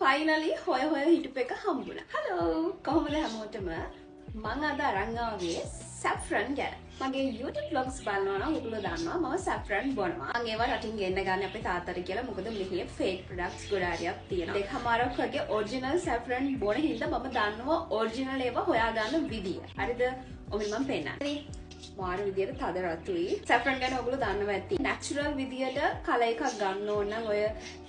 finally හොය හිටපු එක හම්බුණා. Hello කොහොමද හැමෝටම? මම අද අරන් ආවේ saffron ගැන. මගේ YouTube vlogs බලනවා නම් ඔයගොල්ලෝ දන්නවා මම saffron බොනවා. මම ඒවා රටින් ගෙන්න ගන්න අපේ තාත්තට කියලා මොකද මෙහි fake products ගොඩාරියක් තියෙනවා. දෙකමාරක් වගේ original saffron බොන හින්දා මම දන්නවා original ඒවා හොයාගන්න විදිය. හරිද? ඔන්න මම පෙන්නන්නේ. මාර විදියට තද රතුයි. saffron ගැන ඔයගොල්ලෝ දන්නවා ඇති. natural විදියට කලර් එකක් ගන්න ඕන නම් ඔය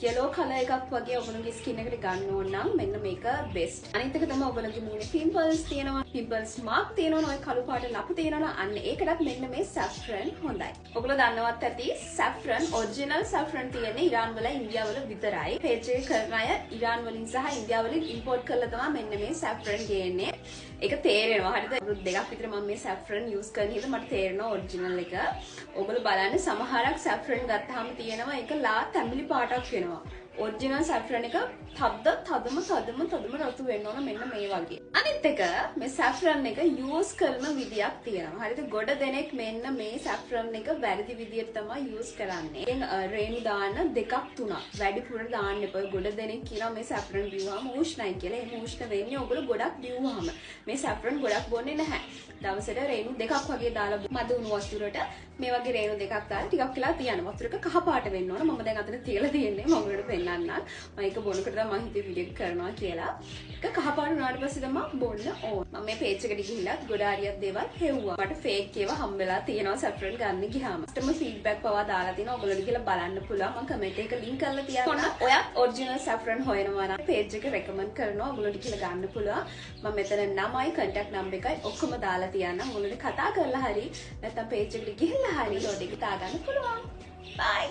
yellow කලර් එකක් වගේ ඔයගොල්ලෝගේ skin එකට ගන්න ඕන නම් මෙන්න මේක best. අනිත් එක තමයි ඔයගොල්ලෝගේ මූණේ pimples තියෙනවා. pimples mark තියෙනවා. ඔය කළු පාට ලපු තියෙනවා. අන්න ඒකටත් මෙන්න මේ saffron හොඳයි. ඔයගොල්ලෝ දන්නවත් ඇති saffron original saffron තියෙන්නේ ඉරාන් වල ඉන්දියාව වල විතරයි. page එක කරන අය ඉරාන් වලින් සහ ඉන්දියාව වලින් import කරලා තමයි මෙන්න මේ saffron ගේන්නේ. ඒක තේරෙනවා. හරිද? අවුරුදු දෙකක් විතර මම මේ saffron use කරන හින්දා මට තේරෙනවා ඔරිජිනල් එක. ඔයගොල්ලෝ බලන්න සමහරක් saffron ගත්තාම තියෙනවා ඒක ලා තැඹිලි පාටක් වෙනවා. ඔරිජිනල් saffron එක තදම රතු වෙන්න ඕන මෙන්න මේ වගේ. අනිත් එක මේ saffron එක use කරන විදියක් තියෙනවා. හරිද? ගොඩ දෙනෙක් මෙන්න මේ saffron එක වැරදි විදියට තමයි use කරන්නේ. දැන් රේණු දාන්න දෙකක් තුනක් වැඩිපුර දාන්න එපා. ගොඩ දෙනෙක් කියනවා මේ saffron බිව්වම උෂ්ණයි කියලා. එහෙම උෂ්ණ වෙන්නේ ඔයගොල්ලෝ ගොඩක් බිව්වම. මේ saffron ගොඩක් බොන්නේ නැහැ. දවසට රේණු දෙකක් වගේ දාලා මද උණු වතුරට මේ වගේ රේණු දෙකක් දාලා ටිකක් වෙලා තියන්න. වතුරක කහ පාට වෙන්න ඕන. මම දැන් අතන තියලා තියෙන්නේ මම ඔයාලට පෙන්නන්නම්. මම ඒක බොනකොට තමයි මම හිතුවේ වීඩියෝ කරනවා කියලා. ඒක කහ පාට වුණාට පස්සේ තමයි බොන්න ඕන. මම මේ page එකට ගිහිල්ලා ගොඩාරියක් දේවල් හෙව්වා. මට fake ඒවා හම්බෙලා තියෙනවා saffron ගන්න ගියාම. customer feedback පවා දාලා තිනවා. ඔයගොල්ලෝ ගිහලා බලන්න පුළුවන්. මම comment එක link කරලා තියන්නම්. ඔයත් original saffron හොයනවා නම් page එක recommend කරනවා. ඔයගොල්ලෝ ගිහලා ගන්න පුළුවන්. මම මෙතන නමයි contact number එකයි ඔක්කොම දාලා තියන්නම්. ඔයගොල්ලෝ කතා කරලා හරි නැත්නම් page එකට ගිහිල්ලා හරි ලෝඩ් එක දාගන්න පුළුවන්. Bye.